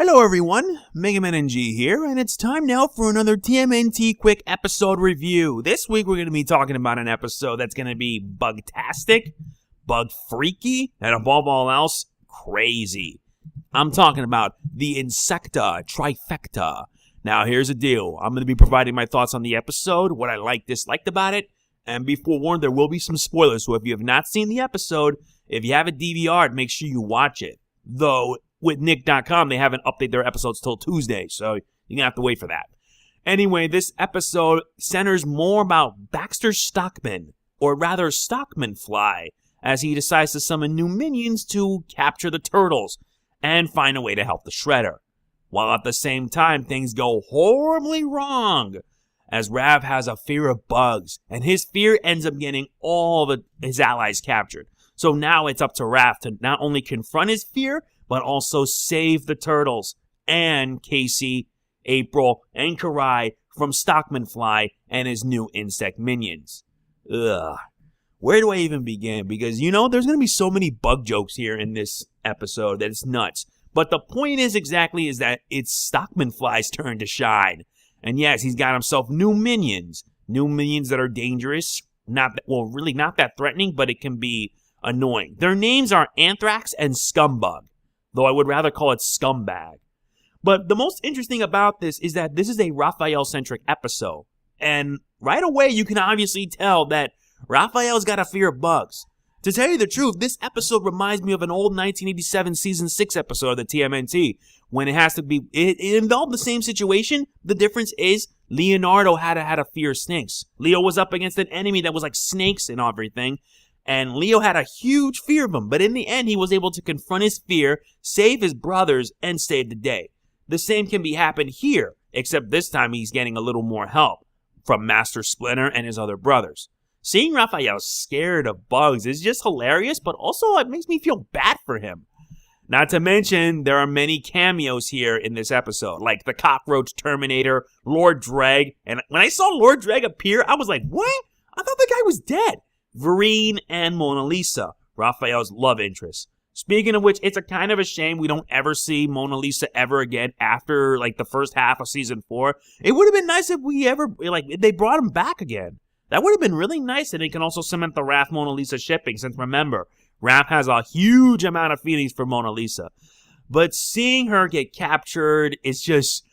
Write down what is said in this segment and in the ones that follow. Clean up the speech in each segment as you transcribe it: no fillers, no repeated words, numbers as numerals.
Hello everyone, Mega Man NG here, and it's time now for another TMNT quick episode review. This week we're going to be talking about an episode that's going to be bug-tastic, bug-freaky, and above all else, crazy. I'm talking about the Insecta Trifecta. Now here's the deal, I'm going to be providing my thoughts on the episode, what I liked, disliked about it, and be forewarned there will be some spoilers, so if you have not seen the episode, if you have it DVR'd, make sure you watch it. Though, with Nick.com, they haven't updated their episodes till Tuesday, so you're going to have to wait for that. Anyway, this episode centers more about Baxter Stockman, or rather Stockman-Fly, as he decides to summon new minions to capture the turtles and find a way to help the Shredder. While at the same time, things go horribly wrong, as Rav has a fear of bugs, and his fear ends up getting all his allies captured. So now it's up to Raph to not only confront his fear, but also save the turtles and Casey, April, and Karai from Stockman-Fly and his new insect minions. Ugh. Where do I even begin? Because, there's going to be so many bug jokes here in this episode that it's nuts. But the point is that it's Stockman-Fly's turn to shine. And yes, he's got himself new minions. New minions that are dangerous. Really not that threatening, but it can be annoying. Their names are Anthrax and Scumbug, though I would rather call it Scumbag. But the most interesting about this is that this is a Raphael-centric episode. And right away, you can obviously tell that Raphael's got a fear of bugs. To tell you the truth, this episode reminds me of an old 1987 Season 6 episode of the TMNT, when it involved the same situation. The difference is Leonardo had a fear of snakes. Leo was up against an enemy that was like snakes and everything, and Leo had a huge fear of them, but in the end, he was able to confront his fear, save his brothers, and save the day. The same can be happened here, except this time he's getting a little more help from Master Splinter and his other brothers. Seeing Raphael scared of bugs is just hilarious, but also it makes me feel bad for him. Not to mention, there are many cameos here in this episode, like the Cockroach Terminator, Lord Dregg, and when I saw Lord Dregg appear, I was like, what? I thought the guy was dead. Vereen and Mona Lisa, Raphael's love interest. Speaking of which, it's a kind of a shame we don't ever see Mona Lisa ever again after the first half of season 4. It would have been nice if they brought him back again. That would have been really nice, and it can also cement the Raph Mona Lisa shipping, since remember, Raph has a huge amount of feelings for Mona Lisa. But seeing her get captured is just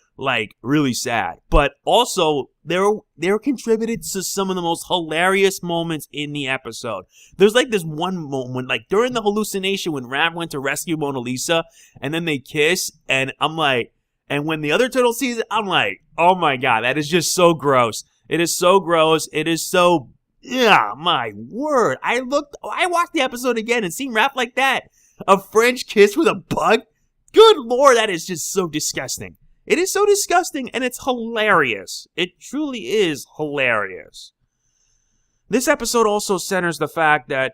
really sad. But also, they're contributed to some of the most hilarious moments in the episode. There's this one moment, during the hallucination when Raph went to rescue Mona Lisa, and then they kiss, and and when the other turtle sees it, I'm like, oh my god, that is just so gross. It is so gross. It is so, my word. I watched the episode again and seen Raph like that. A French kiss with a bug? Good lord, that is just so disgusting. It is so disgusting, and it's hilarious. It truly is hilarious. This episode also centers the fact that,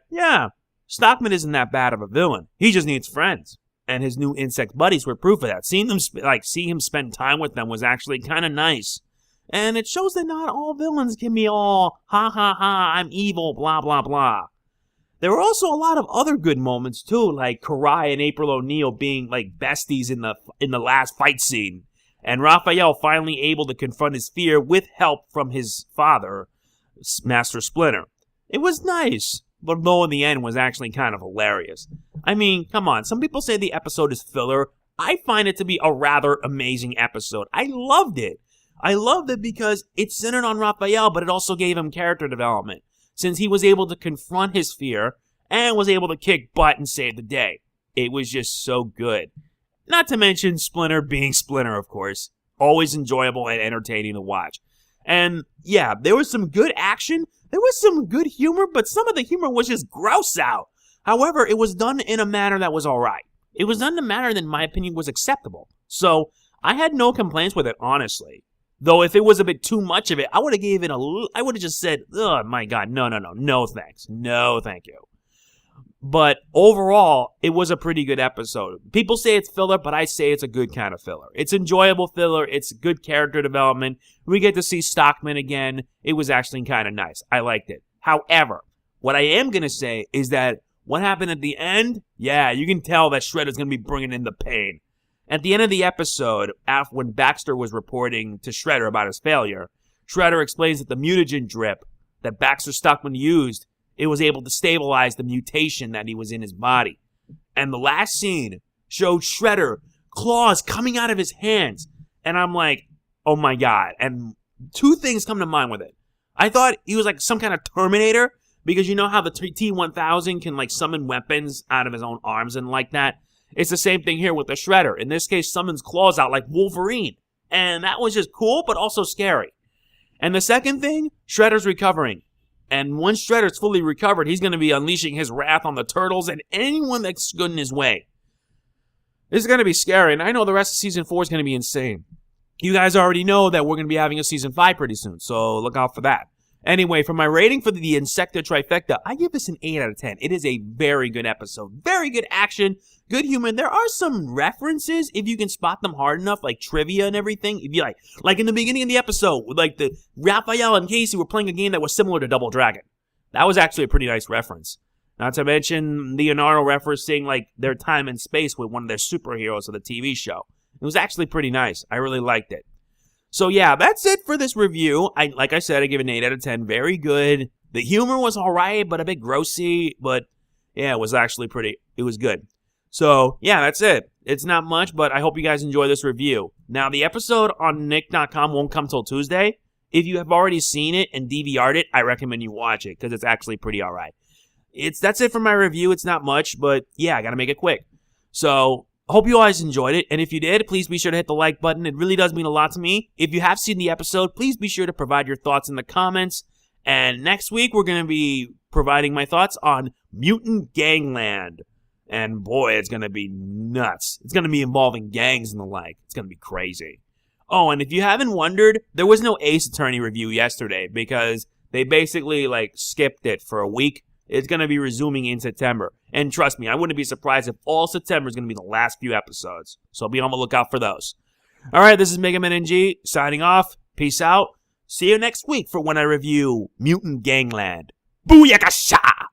Stockman isn't that bad of a villain. He just needs friends. And his new insect buddies were proof of that. Seeing him spend time with them was actually kind of nice. And it shows that not all villains can be all, ha ha ha, I'm evil, blah blah blah. There were also a lot of other good moments too, like Karai and April O'Neil being besties in the last fight scene. And Raphael finally able to confront his fear with help from his father, Master Splinter. It was nice, but though in the end was actually kind of hilarious. I mean, come on, some people say the episode is filler. I find it to be a rather amazing episode. I loved it. I loved it because it centered on Raphael, but it also gave him character development, since he was able to confront his fear and was able to kick butt and save the day. It was just so good. Not to mention Splinter being Splinter, of course. Always enjoyable and entertaining to watch. And yeah, there was some good action, there was some good humor, but some of the humor was just gross out. However, it was done in a manner that was alright. It was done in a manner that, in my opinion, was acceptable. So, I had no complaints with it, honestly. Though if it was a bit too much of it, I would have just said, oh my god, no thanks. No thank you. But overall, it was a pretty good episode. People say it's filler, but I say it's a good kind of filler. It's enjoyable filler. It's good character development. We get to see Stockman again. It was actually kind of nice. I liked it. However, what I am going to say is that what happened at the end, yeah, you can tell that Shredder's going to be bringing in the pain. At the end of the episode, when Baxter was reporting to Shredder about his failure, Shredder explains that the mutagen drip that Baxter Stockman used, it was able to stabilize the mutation that he was in his body. And the last scene showed Shredder claws coming out of his hands. And I'm like, oh my God. And two things come to mind with it. I thought he was like some kind of Terminator, because you know how the T-1000 can like summon weapons out of his own arms and like that? It's the same thing here with the Shredder. In this case, summons claws out like Wolverine. And that was just cool, but also scary. And the second thing, Shredder's recovering. And once Shredder's fully recovered, he's going to be unleashing his wrath on the Turtles and anyone that's good in his way. This is going to be scary, and I know the rest of Season 4 is going to be insane. You guys already know that we're going to be having a Season 5 pretty soon, so look out for that. Anyway, for my rating for the Insecta Trifecta, I give this an 8 out of 10. It is a very good episode. Very good action, good humor. There are some references, if you can spot them hard enough, like trivia and everything. If you like in the beginning of the episode, like the Raphael and Casey were playing a game that was similar to Double Dragon. That was actually a pretty nice reference. Not to mention Leonardo referencing like their time and space with one of their superheroes of the TV show. It was actually pretty nice. I really liked it. So yeah, that's it for this review. Like I said, I give it an 8 out of 10. Very good. The humor was alright, but a bit grossy. But yeah, it was actually it was good. So yeah, that's it. It's not much, but I hope you guys enjoy this review. Now, the episode on Nick.com won't come till Tuesday. If you have already seen it and DVR'd it, I recommend you watch it, because it's actually pretty alright. That's it for my review. It's not much, but yeah, I gotta make it quick. So, hope you guys enjoyed it, and if you did, please be sure to hit the like button. It really does mean a lot to me. If you have seen the episode, please be sure to provide your thoughts in the comments. And next week, we're going to be providing my thoughts on Mutant Gangland. And boy, it's going to be nuts. It's going to be involving gangs and the like. It's going to be crazy. Oh, and if you haven't wondered, there was no Ace Attorney review yesterday because they basically skipped it for a week. It's going to be resuming in September. And trust me, I wouldn't be surprised if all September is going to be the last few episodes. So be on the lookout for those. All right, this is Mega Man NG signing off. Peace out. See you next week for when I review Mutant Gangland. Booyakasha!